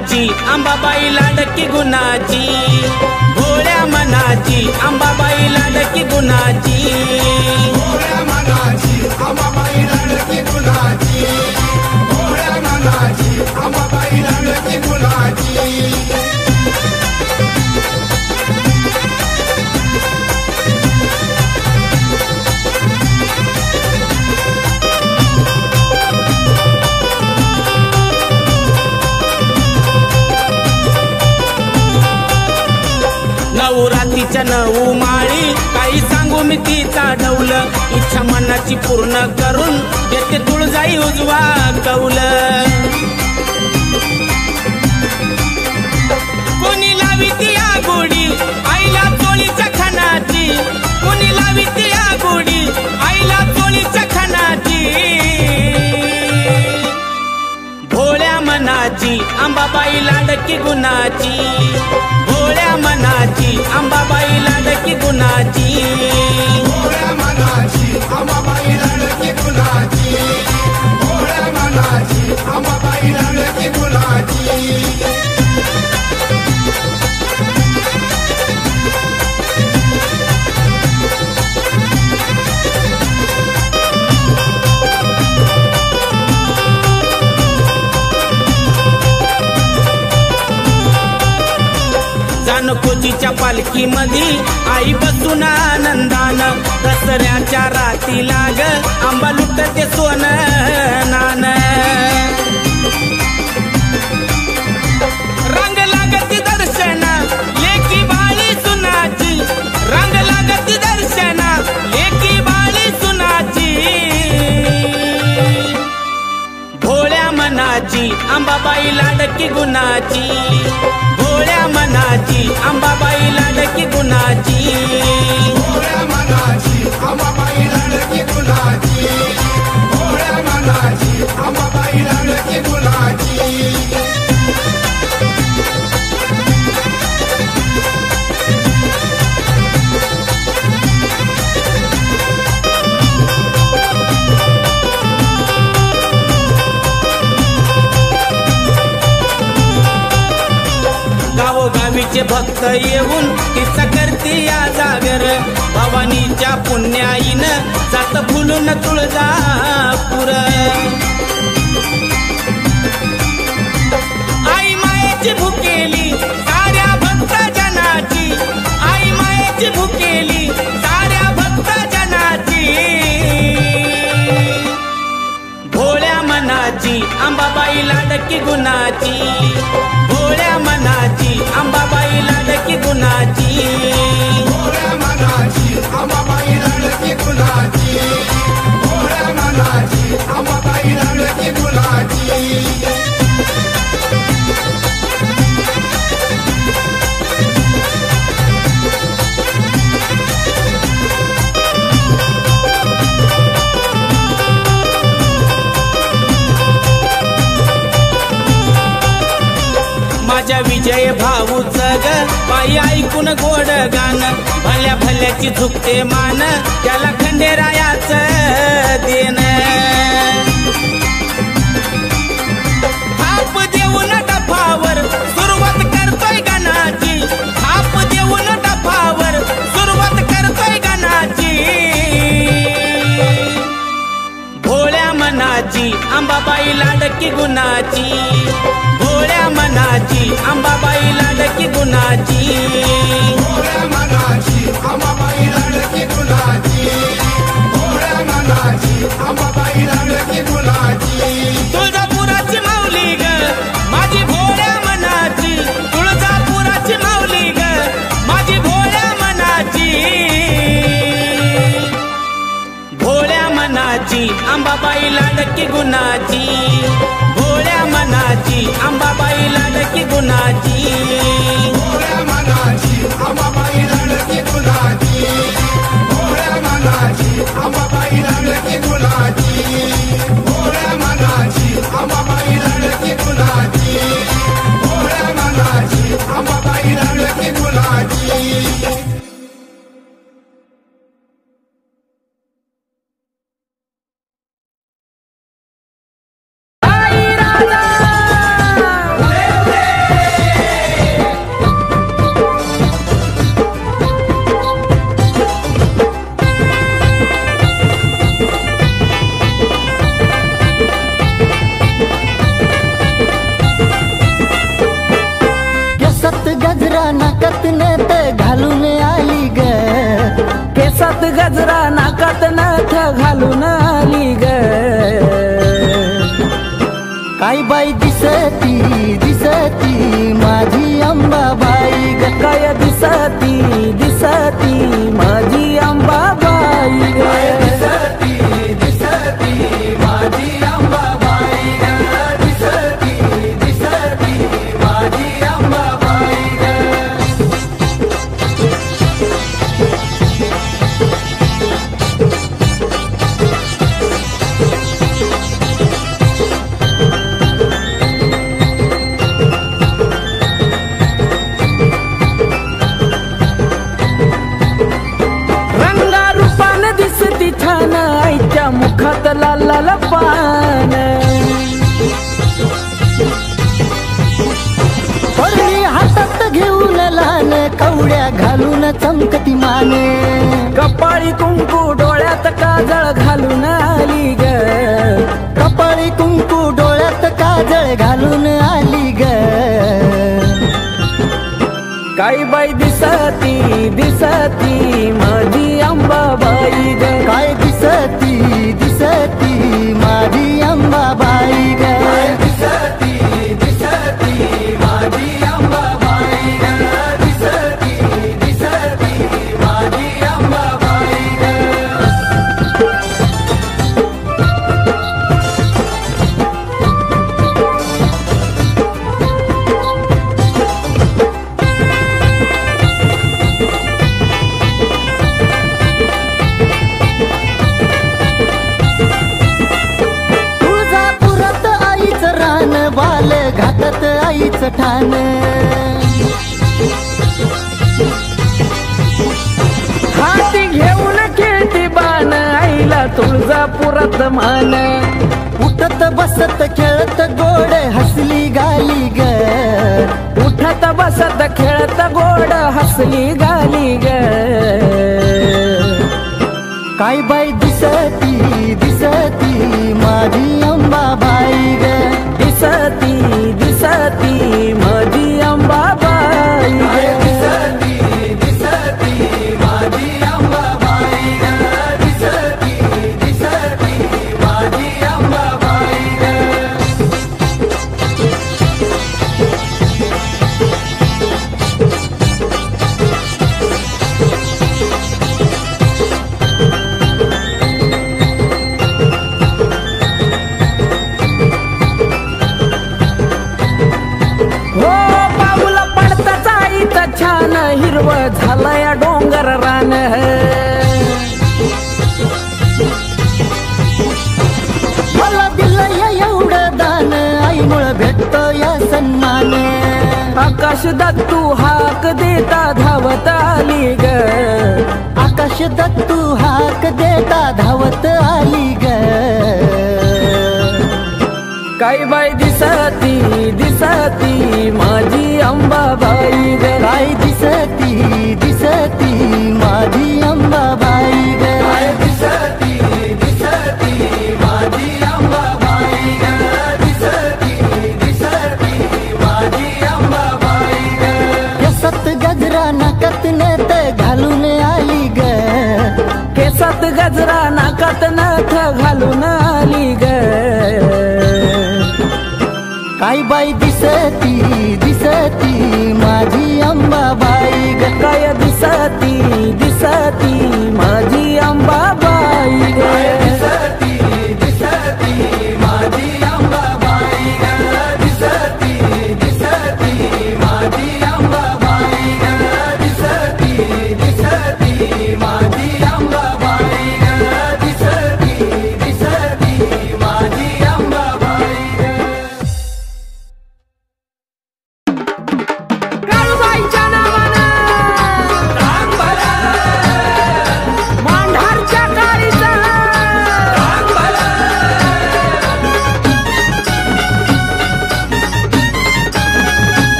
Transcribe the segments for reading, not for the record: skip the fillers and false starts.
मनाची अंबाबाई लाडकी गुणाची, भोळ्या मनाची अंबाबाई लाडकी गुणाची, भोळ्या मनाची अंबाबाई लाडकी गुणाची, भोळ्या मनाची अंबाबाई लाडकी गुणाची। नऊ रातीच्या नऊ माळी काही सांगू मी तिचा ढवल, इच्छा मनाची पूर्ण करून देते तुळजाई उजवा कौल। कोणी लावी ती आगोडी आईला चोळीच्या खानाची, कोणी लावी ती आगोडी आईला चोळीच्या खानाची, भोळ्या मनाची अंबाबाई लाडकी गुणाची, भोळ्या मनाची अंबाबाई लाडकी गुणाची, भोळ्या मनाची अंबाबाई लाडकी गुणाची, भोळ्या मनाची अंबाबाई लाडकी गुणाची। जानकोजीच्या पालखी मधी आई बसून आनंदान, दसऱ्याच्या राती लाग आंबा लुटते सोन नान। रंग लागती दर्शन लेकी बाळी सुनाची, रंग लागती दर्शन लेकी बाळी सुनाची, भोळ्या मनाची अंबाबाई लाडकी गुणाची, भोळ्या मनाची अंबाबाई लाडकी गुणाची, भोळ्या मनाची अंबाबाई लाडकी गुणाची, भोळ्या मनाची अंबाबाई लाडकी गुणाची। गावोगावीचे भक्त येऊन तिचा करते या जागर, भवानीच्या पुण्याईनं जात फुलून तुळजापूर। आई मायेची भुकेली साऱ्या भक्त जनाची, आई मायेची भुकेली साऱ्या भक्त जनाची, भोळ्या मनाची अंबाबाई लाडकी गुणाची, भोळ्या मनाची अंबाबाई लाडकी गुणाची, भोळ्या मनाची अंबाबाई लाडकी गुणाची, भोळ्या मनाची अंबाबाई लाडकी गुणाची। माझ्या विजय भाऊचं ग बाई ऐकून गोड गाण, भल्या भल्याची झुकते मान त्याला खंडेरायाचं देण। थाप देऊन डफावर सुरुवात करतोय गाण्याची, थाप देऊन डफावर सुरुवात करतोय गाण्याची, भोळ्या मनाची अंबाबाई लाडकी गुणाची, भोळ्या मनाची अंबाबाई लाडकी गुणाची, भोळ्या मनाची अंबाबाई लाडकी गुणाची, भोळ्या मनाची अंबाबाई लाडकी गुणाची। तुळजापुराची माऊली ग माझी भोळ्या मनाची, तुळजापुराची माऊली ग माझी भोळ्या मनाची, भोळ्या मनाची अंबाबाई लाडकी गुणाची, भोळ्या मनाची अंबाबाई लाडकी गुणाची, भोळ्या मनाची अंबाबाई दिसती दिसती माझी अंबाबाई ग काय दिसती दिसती माझी अंबाबाई ग दिसती दिसती माझी अंबाबाई ग दिसती दिसती माझी अंबाबाई ग रंगारूपान दिसती छान आईच्या मुखात लाल लाल पान परळी हातात घेऊन लहान कवड्या घालून चमकती मान कपाळी कुंकू डोळ्यात काजळ घालून आली ग कपाळी कुंकू डोळ्यात काजळ घालून आली ग काही बाई दिसती दिसती माझी अंबाबाई ग काय दिसती दिसती माझी अंबाबाई ग दिसती दिसती माझी अंबाबाई ग दिसती दिसती माझी अंबाबाई ग तुळजापुरात आईचं रान बाल घाटात आईचं ठाण हाती घेऊन खेळती बाण आईला तुळजापुरात मान उठत बसत खेळत गोड हसली गाली ग उठत बसत खेळत गोड हसली गाली ग काय बाई दिसती दिसती माझी अंबाबाई ग दिसती दिसती माझी अंबाबाई ग दिसती दिसती माझी अंबाबाई ग दिसती दिसती माझी अंबाबाई ग हो पाऊल पडताच आईचं छान हिरव झालंय डोंगर रान मला दिलं एवढं दान आईमुळं भेटतो या सन्मान आकाश दत्तू हाक देता धावत आली ग आकाश दत्तू हाक देता धावत आली ग काही बाई दिसती दिसती माझी अंबाबाई ग काय दिसती दिसती माझी अंबाबाई ग दिसती दिसती माझी अंबाबाई ग दिसती दिसती माझी अंबाबाई ग केसात गजरा नाकात नथ घालून आली ग केसात गजरा नाकात नथ घालून आली ग काय बाई दिसती दिसती माझी अंबाबाई ग काय दिसती दिसती माझी अंबाबाई ग दिसती दिसती माझी अंबाबाई ग दिसती दिसती माझी अंबाबाई ग दिसती दिसती माझी अंबाबाई ग दिसती दिसती माझी अंबाबाई ग काळूबाईच्या नावानं मांढारच्या काळीचा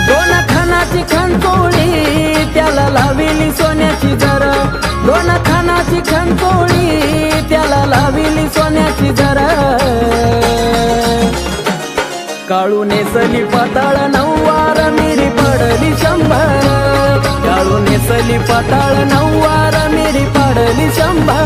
दोन खानाची खणकोळी त्याला लाविली सोन्याची जर दोन खानाची खणकोळी त्याला लाविली सोन्याची जर काळू नेसली पाताळ नऊवार मिरी पडली 100 काळू नेसली पाताळ नऊवार मिरी पडली 100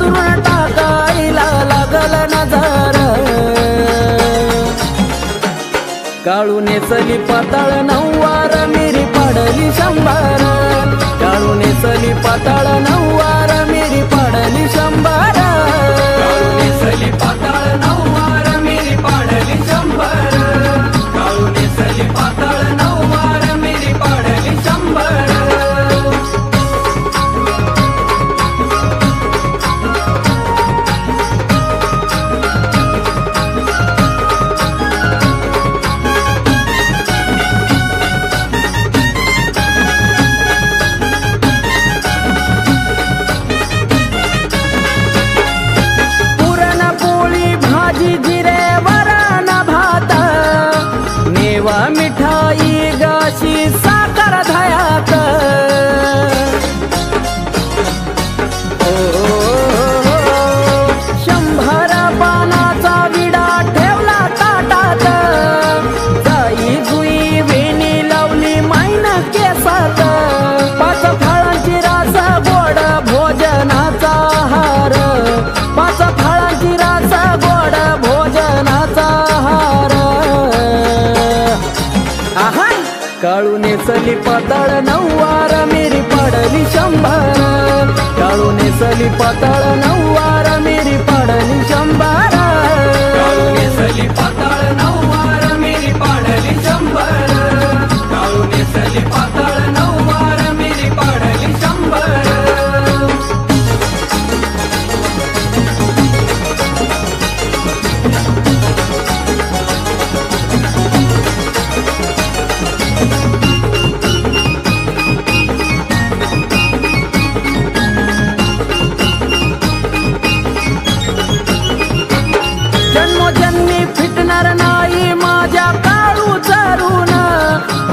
अंतरून टाकायला लागल नजर काळू नेसली पाताळ नऊवार मिरी पाडली शंभर काळू नेसली पाताळ नऊवार मिरी पाडली शंभर काळू नेसली पाताळ नऊवार मिरी पाडली शंभर काळू नेसली पाताळ नऊवार मिरी पाडली शंभर मिठाई गाशी साखर धयात शंभर पानाचा विडा ठेवला ताटात जाई जुई वेणी लावली मायन केसात पाच फळांची रास गोड भोजनाचा हार पाच फळांची रास गोड भोजनाचा हार काळू नेसली पाताळ नऊवार मिरी पाडली शंभर काळू नेसली पाताळ नऊवार मिरी पाडली शंभर काळू नेसली पाताळ नऊवार मिरी पाडली शंभर काळू नेसली पाताळ नऊवार मिरी पाडली शंभर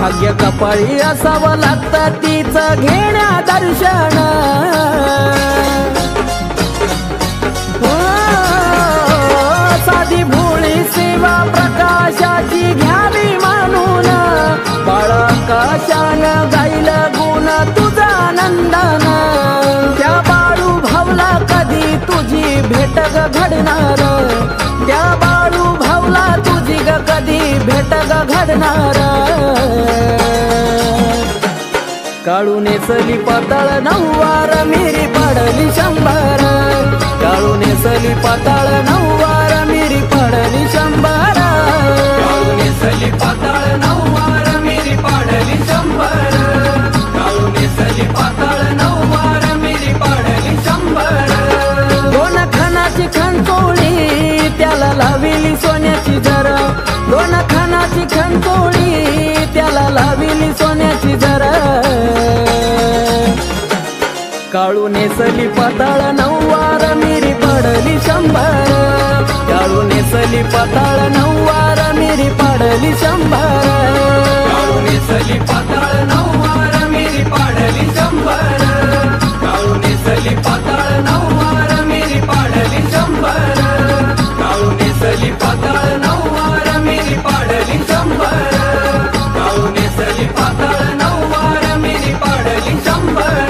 भाग्य कपाळी असावं लागतं तीच घेण्या दर्शन साधी भोळी सेवा प्रकाशाची घ्यावी मानून बाळाकाशान गाईल गुण तुझा नंदन त्या बाळू भावला कधी तुझी भेट ग घडणार त्या बाळू भावला तुझी ग कधी भेट ग घडणार काळू नेसली पाताळ नऊवार मिरी पाडली शंभर काळू नेसली पाताळ नऊवार मिरी पाडली शंभर काळू नेसली पाताळ नऊवार मिरी पाडली शंभर काळू नेसली पाताळ नऊवार मिरी पाडली शंभर दोन खानाची खंतोळी त्याला लाविली सोन्याची जरा दोन खानाची खंतोळी त्याला लाविली सोन्याची जरा काळू नेसली पाताळ नऊवार मिरी पाडली शंभर काळू नेसली पाताळ नऊवार मिरी पाडली शंभर काळू नेसली पाताळ नऊवार मिरी पाडली शंभर काळू नेसली पाताळ नऊवार मिरी पाडली शंभर काळू नेसली पाताळ नऊवार मिरी पाडली शंभर काळू नेसली पाताळ नऊवार मिरी पाडली शंभर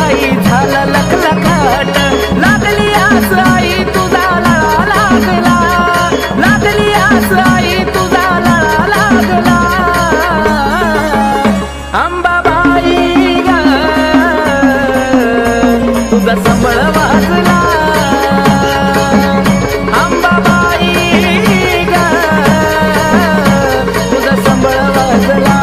बाई झाला लखलखाट लागली आस आई तुझा लळा लागला लागली आस आई तुझा लळा लागला अंबाबाई ग तुझा संबळ वाजला अंबाबाई ग तुझा संबळ वाजला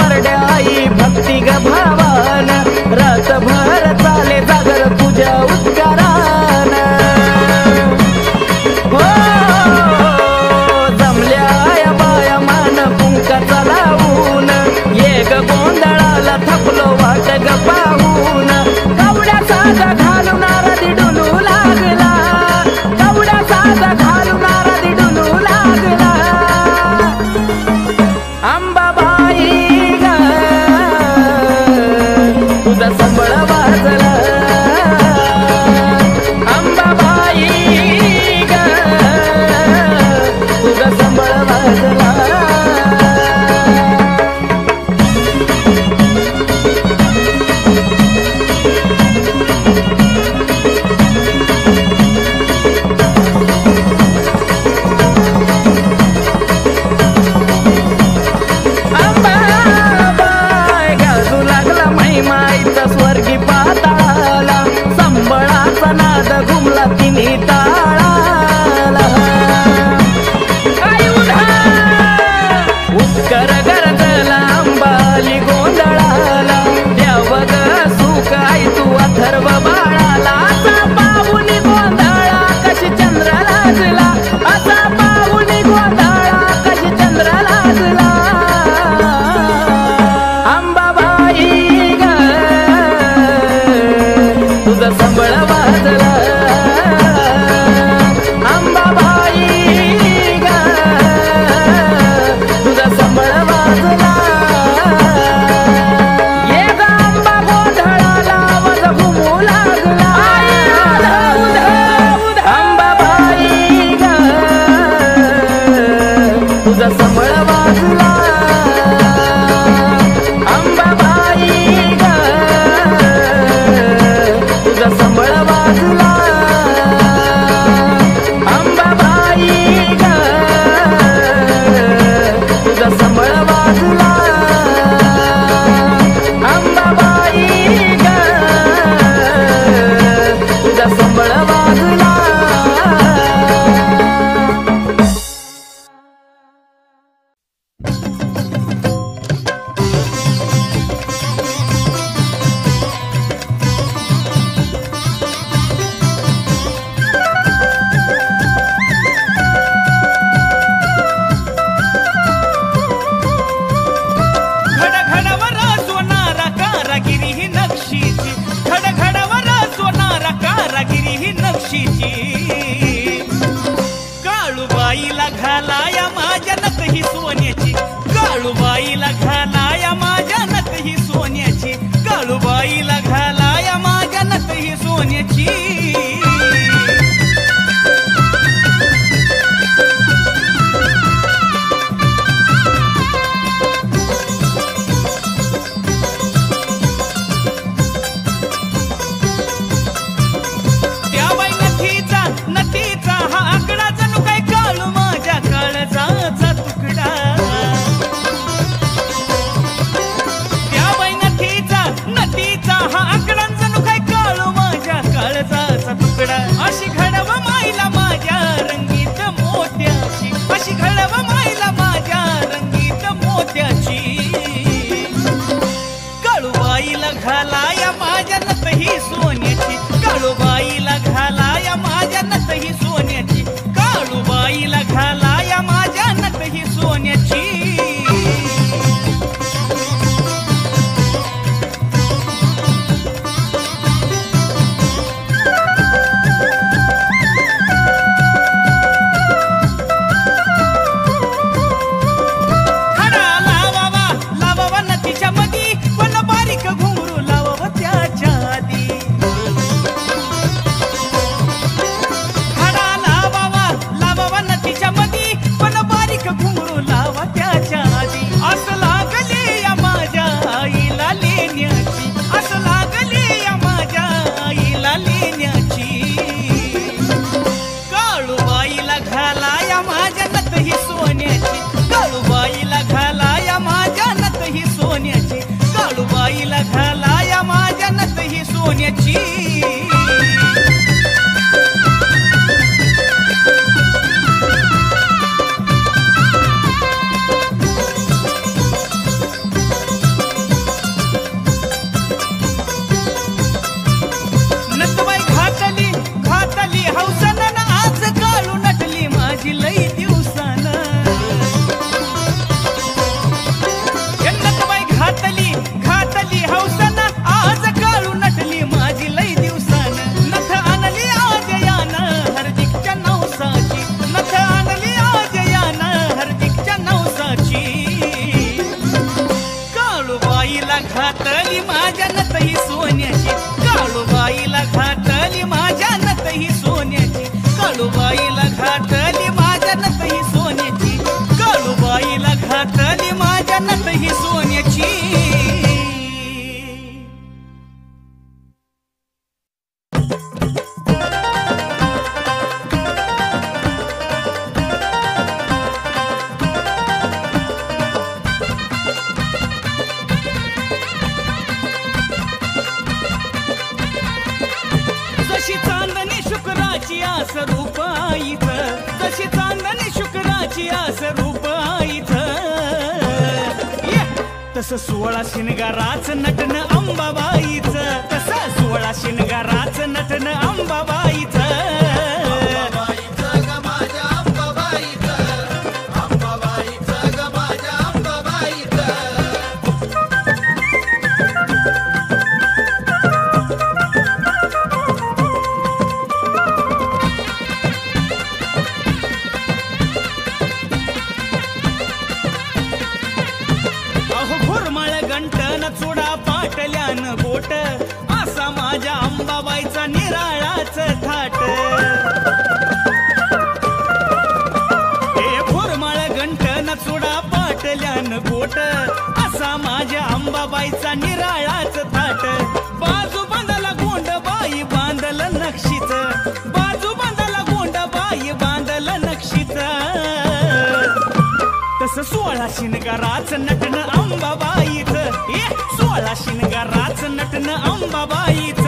भक्ती ग भावान रातभर चाले जागर तुझ्या उद्गारान हो जमल्या या बाया मान कुंकाचा लावून ये ग गोंधळाला थकलो वाट ग पाहून कवड्या साजा घालून आरती डुलू लागला कवड्या साजा घालून आरती डुलू लागला अंबाबाई तुझा संबळ वाजला अंबाबाई ग तुझा संबळ वाजला माईचा स्वर्गी पाताळाला संबळाचा नाद घुमला तिन्ही ताळाला उत्कर गरजला अंबाली गोंधळाला देवग सुख आई तू अथर्व बाळाला असा पाहुनी गोंधळा कशी चंद्र लाजला असा पाहुनी गोंधळा कशी चंद्र लाजला तुझा संबळ वाजला अंबाबाई ग तुझा संबळ वाजला ये ग अंबा गोंधळाला आवाज घुमू लागला अंबाबाई ग तुझा संबळ वाजला अंबाबाई ग तुझा संबळ वाजला अंबाबाई ग तुझा संबळ वाजला अंबाबाई ग तुझा संबळ वाजला काळूबाईला घालाया माझ्या नथ ही सोन्याची काळूबाईला घालाया माझ्या नथ ही सोन्याची काळूबाईला घालाया माझ्या नथ ही सोन्याची नथीचा हा आकडा जणू काय काळू माझ्या काळजाचा तुकडा काळूबाईला घालाया माझ्या नथ ही सोन्याची घातली माझ्या नथ ही सोन्याची काळूबाईला घातली माझ्या नथ ही सोन्याची काळूबाईला घातली माझ्या नथ ही सोन्याची काळूबाईला घातली माझ्या नथ ही सोन्याची जशी चांदणी शुक्राची आस रूपाईत जशी चांदणी शुक्राची आस रूपाईत तसं 16 शिनगाराच नटन अंबाबाईच तसं 16 शिनगाराच नटन अंबाबाईच बोट असा माझ्या अंबाबाईचा निराळाच थाट हे भोरमाळ गंठन चुडा पाटल्यान गोट असा माझ्या अंबाबाईचा निराळाच थाट बाजू बांधाला गोंडबाई बांधल नक्षीच बाजू बांधाला गोंडबाई बांधल नक्षीच तस 16 शिनगाराच नटन अंबाबाईच 16 शिनगाराच नटन अंबाबाईच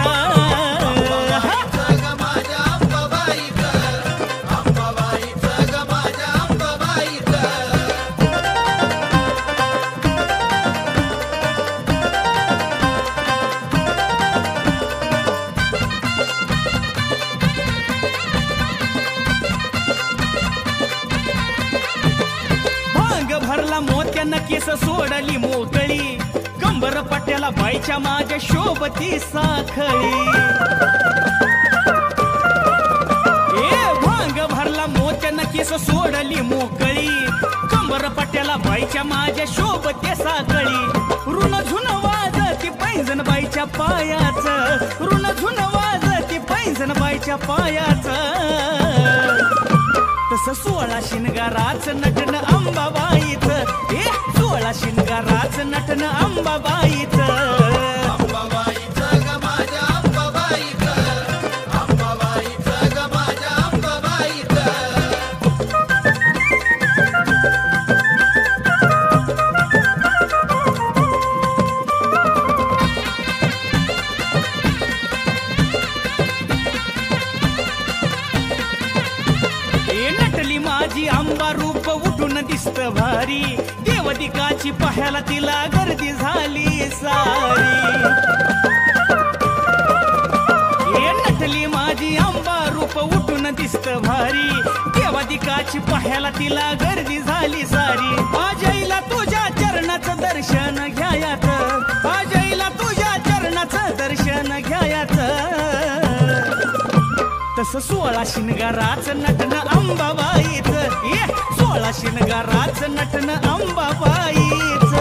भरला मोत्यानं केस सोडली मोकळी कंबर पट्ट्याला बाईच्या माझ्या शोभती साखळी भांग भरला मोत्यानं केस सोडली मोकळी कंबर पट्ट्याला बाईच्या माझ्या शोभते साखळी ऋण झुन वाजती पैंजण बाईच्या पायाच ऋण झुन वाजती पैंजण बाईच्या पायाच तस 16 शिनगाराच नटन अंबाबाईच 16 शिनगाराच नटन अंबाबाईच माझी अंबा रूप उठून दिसत भारी देवदिकाची पाहायला तिला गर्दी झाली सारी नटली माझी अंबा रूप उठून दिसत भारी देवदिकाची पाहायला तिला गर्दी झाली सारी आजईला तुझ्या चरणाचं दर्शन घ्यायात आजईला तुझ्या चरणाचं दर्शन घ्यायात तस 16 शिनगाराच नटन अंबाबाईच 16 शिनगाराच नटन अंबाबाईच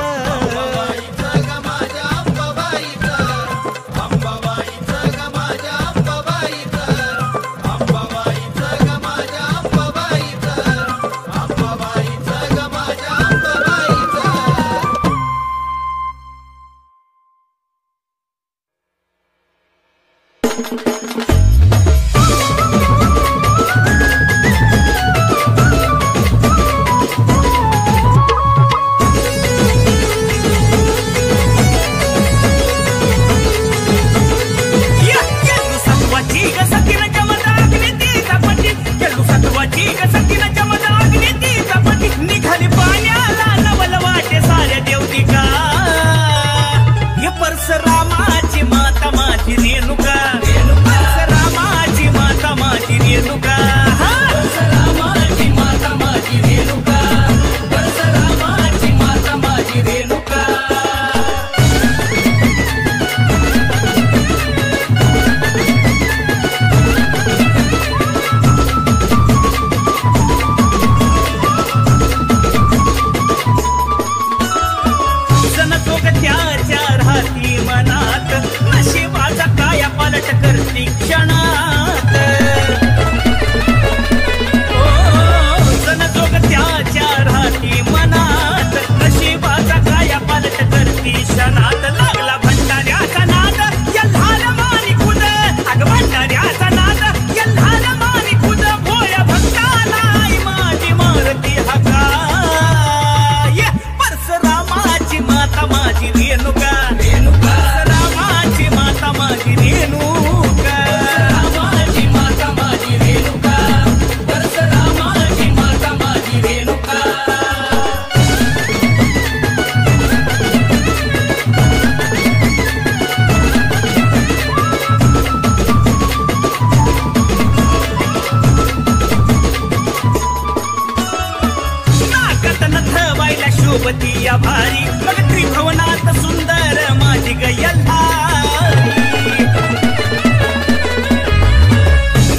भारी मग त्रिभुवनात सुंदर माझी गयल्हारी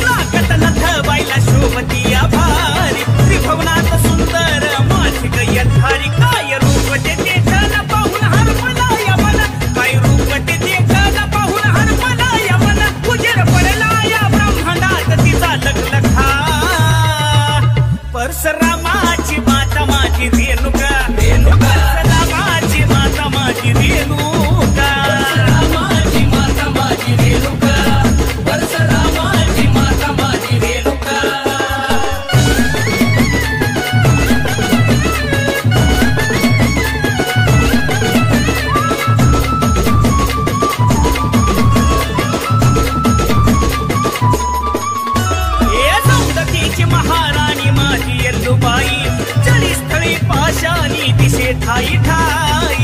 नागत नथवायला शोभतीया भारी त्रिभुवनात सुंदर माझी गयल्हारी काय रूप देते जन पाहून हरपलाय मन काय रूप देते जन पाहून हरपलाय मन उजेड पडला या ब्रह्मांडात तिचा लखलखा परशुरामाची माता माझी रेणुका रेणुका परशुरामाची माता माझी रेणुका परशुरामाची माता माझी रेणुका परशुरामाची माता माझी रेणुका महाराणी माझी येल्लूबाई जळीस्थळी पाशानी दिशे ठाई ठाई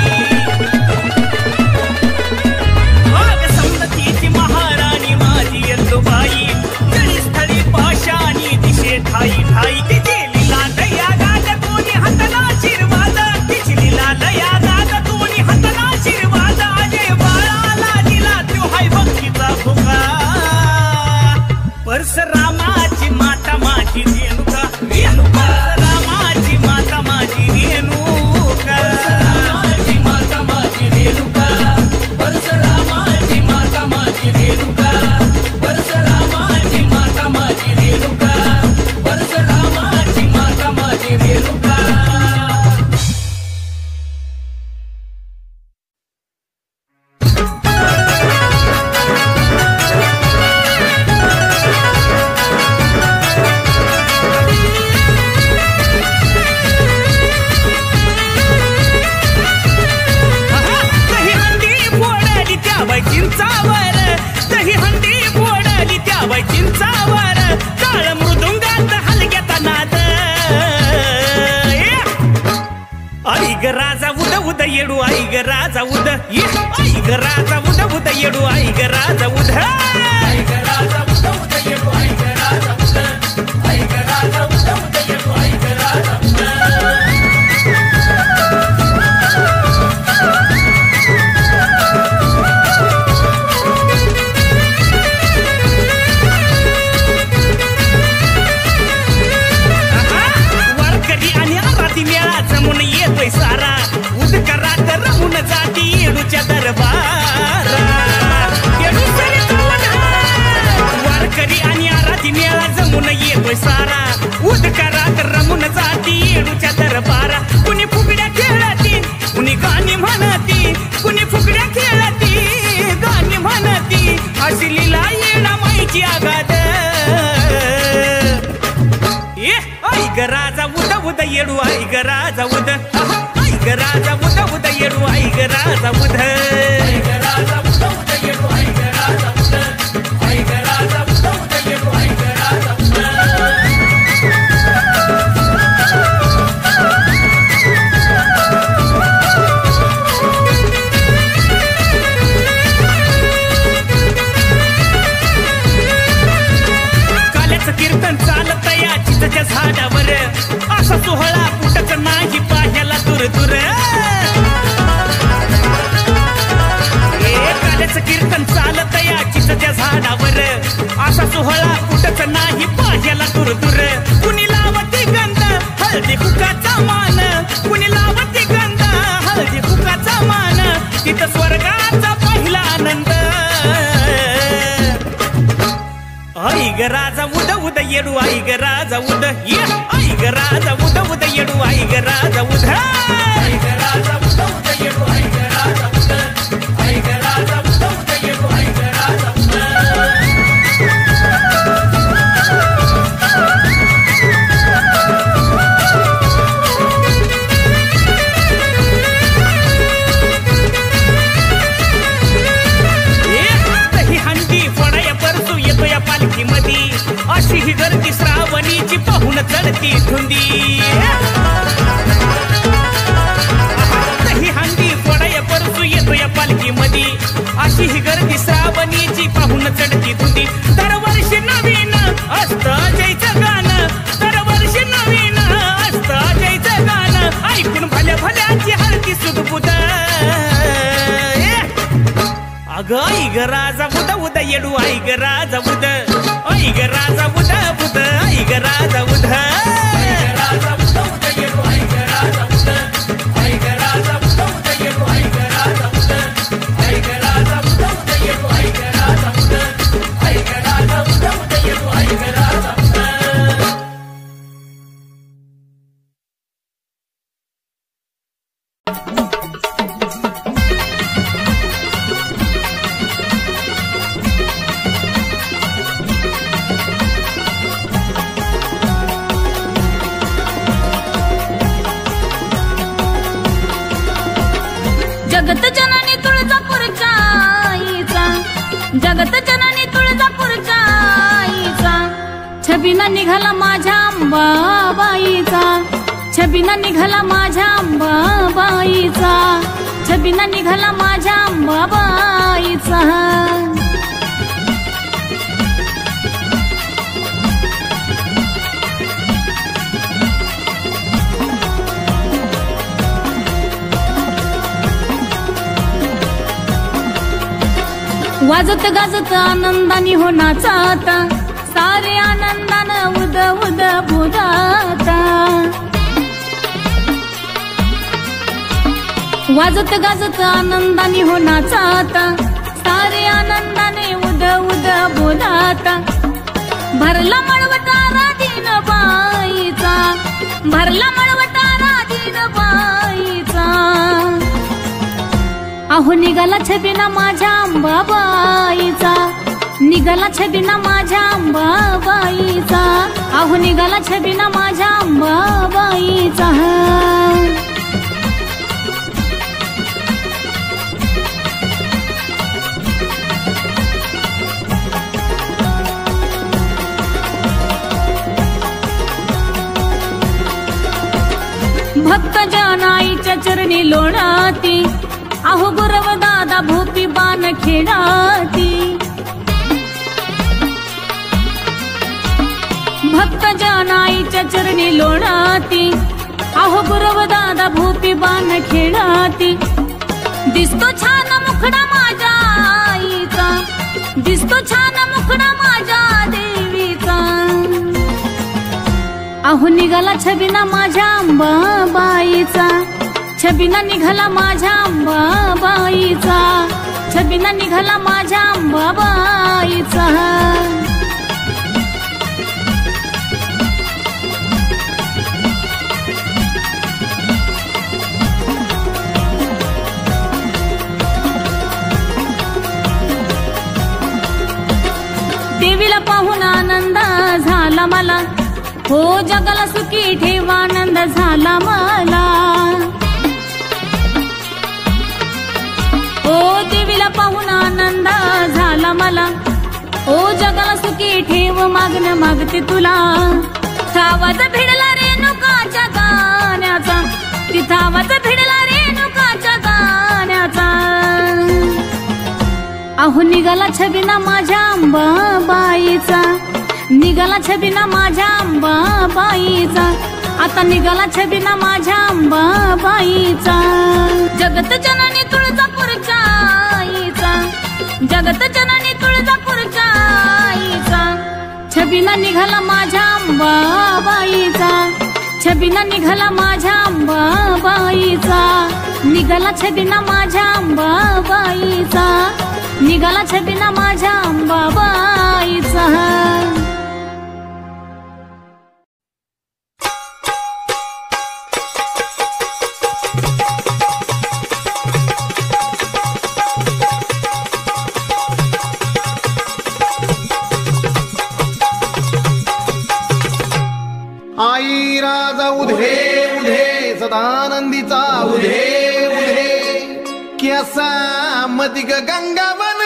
वाघ सौंदतीची महाराणी माझी येल्लूबाई जळीस्थळी पाशानी दिशे ठाई ठाई तिची लीला दया गाद कोणी हातला आशीर्वाद तिची लीला दया गाद कोणी हातला आशीर्वाद अजय बाळाला दिला तो हाय भक्तीचा भुका परशुरामाची माता माझी रेणुका रेणुका परशुरामाची माता माझी रेणुका परशुरामाची माता माझी रेणुका परशुरामाची माता माझी रेणुका परशुरामाची माता माझी रेणुका परशुरामाची माता माझी रेणुका चिंचावर दही हंडी फोडली त्या बाई चिंचावर टाळ मृदुंगात हलग्यात नाद आई ग राजा उद उद येडू आई ग राजा उद आई ग राजा उद उद येडू आई ग राजा उद आई ग राजा उद उद येडू आई ग राजा उद आई ग राजा उद उद येडू आई ग राजा उद येतोय सारा उदकरात रमून जाती येडूच्या दरबारा येडू वारकरी आणि आराधी मेळा जमून येतोय सारा उदकरात रमून जाती येडूच्या दरबारा कुणी फुगड्या खेळती कुणी गाणी म्हणती कुणी फुगड्या खेळती गाणी म्हणती अशी लीला येणा माईची आगाद आई ग राजा उद उद येडू आई ग राजा उद आई ग राजा उद उद येडू आई ग राजा उद आई ग राजा उद उद येडू आई ग राजा उद आई ग राजा उद उद येडू आई ग राजा उद काल्याचं कीर्तन चालत या चितच्या झाडावर असा सोहळा कुठच नाही पाह्याला दूर दूर काल्याचं कीर्तन चालत या चितच्या झाडावर असा सोहळा कुठच नाही पाह्याला दूर दूर कुणी लावती गंध हळदी कुकाचा मान कुणी लावती गंध हळदी कुकाचा मान तिथं स्वर्गाचा पहिला आनंद आई ग राजा उद उद येडू आई ग राजा उद आई ग राजा उद उद येडू आई ग राजा उद आई ग राजा उद उद येडू आई ग राजा उद आई ग राजा उद उद येडू आई ग राजा उद अशी ही गर्दी श्रावणीची पाहून चढती धुंदी ही हंडी फोडाय परसू येतो या पालखी मधी अशी ही गर्दी श्रावणीची पाहून चढती धुंदी दरवर्षी नवीन असतं जयचं गाणं दरवर्षी नवीन असतं जयचं गाणं ऐकून भल्या भल्याची हळदी ग राजा उद उद येडू आई ग राजा उद आई ग राजा उद उद आई ग राजा उद राजा उद उद येडू आई ग राजा उद आई ग राजा उद उद येडू आई ग राजा उद आई ग राजा उद उद येडू आई ग राजा उद आई ग राजा उद उद येडू आई ग राजा उद जगत जननी तुळजापूरच्या आईचा जगत जननी तुळजापूरच्या आईचा छबिना निघाला माझ्या अंबाबाईचा छबिना निघाला माझ्या अंबाबाईचा छबिना निघाला माझ्या अंबाबाईचा वाजत गाजत आनंदानी हो नाचाता सारे आनंदानं उद उद बुदाता वाजत गाजत आनंदानी हो नाचाता सारे आनंदाने उद उद बोलाता भरला मळवटारा दिन बाईचा भरला मळवटारा दिन बाईचा अहो निघाला छबिना माझ्या अंबाबाईचा निघाला छबिना माझ्या अंबाबाईचा अहो निघाला छबिना माझ्या अंबाबाईचा भक्त जनाईच्या चरणी लोणाती अहो गुरव दादा भोपी बाण खेळाती भक्त जनाईच्या चरणी लोणाती अहो गुरव दादा भोपी बाण खेळाती दिसतो छान मुखडा माझ्या आईचा दिसतो छान मुखडा माझ्या देवीचा अहो निघाला छबिना माझ्या अंबाबाईचा छबिना निघाला माझ्या अंबाबाईचा छबिना निघाला माझ्या अंबाबाईचा देवीला पाहून आनंद झाला मला हो जगाला सुखी ठेवा आनंद झाला मला ओ देवीला पाहून आनंद झाला मला ओ जगाला सुखी ठेव मागणं मागते तुला आवाज भिडला रेणुकाच्या गाण्याचा तिथं आवाज भिडला रेणुकाच्या गाण्याचा अहो निघाला छबिना माझ्या अंबाबाईचा निघाला छबिना माझ्या अंबाबाईचा आता निघाला छबिना माझ्या अंबाबाईचा जगत जननी तुळजापूरच्या आईचा जगत जननी तुळजापूरच्या आईचा छबिना निघाला माझ्या अंबाबाईचा छबिना निघाला माझ्या अंबाबाईचा निघाला छबिना माझ्या अंबाबाईचा निघाला छबिना माझ्या अंबाबाईचा आई राजा उधे उधे सदानंदीचा उधे उधे केसा मदिग गंगावन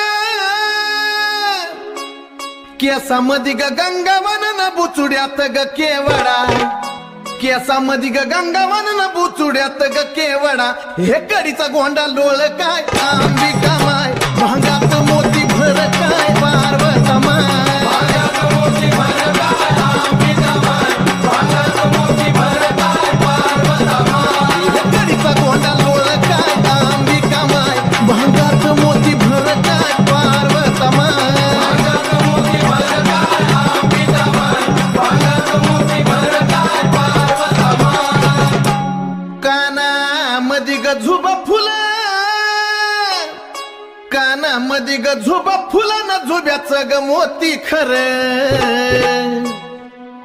केसा मदिग गंगावन न बुचुड्यात ग केवडा केसा मदिग गंगावन न बुचुड्यात ग केवडा हे कडीचा गोंडा लोळ काय अंबिका माय भांगात मोती भर काय पार्वता माय गोंडा लोळ काय अंबिका माय भांगात मोती भर काय कानामध्ये ग झुबा फुलानं झुब्याचं ग मोती खरं,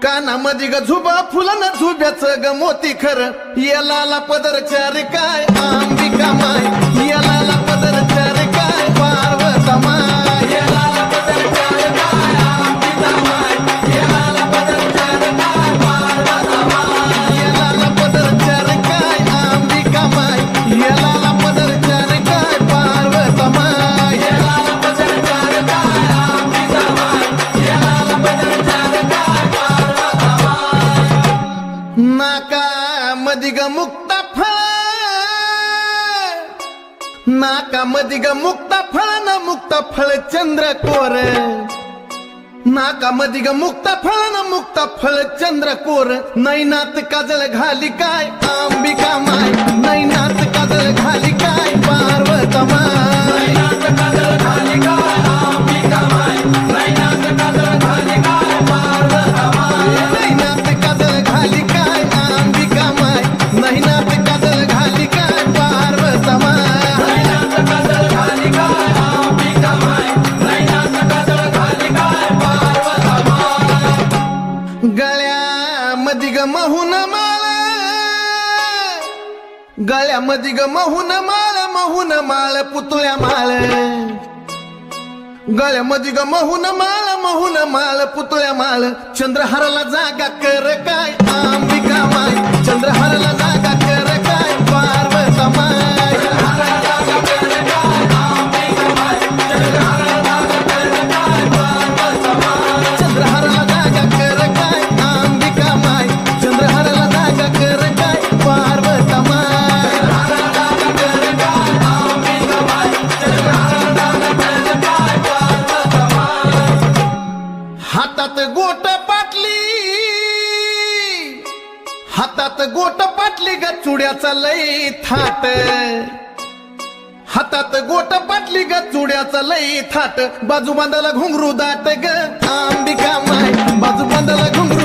कानामध्ये ग झुबा फुलानं झुब्याचं ग मोती खरं, याला पदर चार काय अंबिका माय, याला पदर चार काय पार्वता माय, याला पदर चार काय अंबिका माय, याला पदर चार काय पार्वता माय, याला पदर चार काय अंबिका माय, याला पदर चार काय पार्वता माय, याला पदर चार काय अंबिका माय, याला पदर चार काय पार्वता माय. नाका मधी ग मुक्ता फळ, नाका मधी ग मुक्ता फळ न मुक्ता फळ चंद्र कोर, नाका मधी ग मुक्ता फळ न मुक्ता फळ चंद्र कोर, नैनात काजळ घाली काय अंबिका माय, नैनात काजळ घाली काय पार्वता माय, नैनात काजळ घाली काय अंबिका माय, नैनात काजळ घाली काय पार्वता माय, नैनात काजळ घाली काय अंबिका माय, नैनात काजळ घाली काय पार्वता माय, नैनात काजळ घाली काय अंबिका माय, नैनात काजळ घाली काय पार्वता माय. गळ्यामध्ये ग महून माळ, गळ्यामध्ये ग महून माळ पुतळ्या माळ, गळ्यामध्ये ग महून माळ पुतळ्या माळ, चंद्रहाराला जागा कर काय अंबिका माय, चंद्रहाराला जागा कर काय पार्वता माय, चंद्रहाराला जागा कर काय अंबिका माय, चंद्रहाराला जागा कर काय पार्वता माय, चंद्रहाराला जागा कर काय अंबिका माय, चंद्रहाराला जागा कर काय पार्वता माय, चंद्रहाराला जागा कर काय अंबिका माय, चंद्रहाराला जागा कर काय पार्वता माय. हातात गोट पाटली, हातात गोट पाटली ग चुड्याचा लई थाट, हातात गोट पाटली ग चुड्याचा लई थाट, बाजू बांधाला घुंगरू दाट ग अंबिका माय, बाजू बांधाला घुंगरू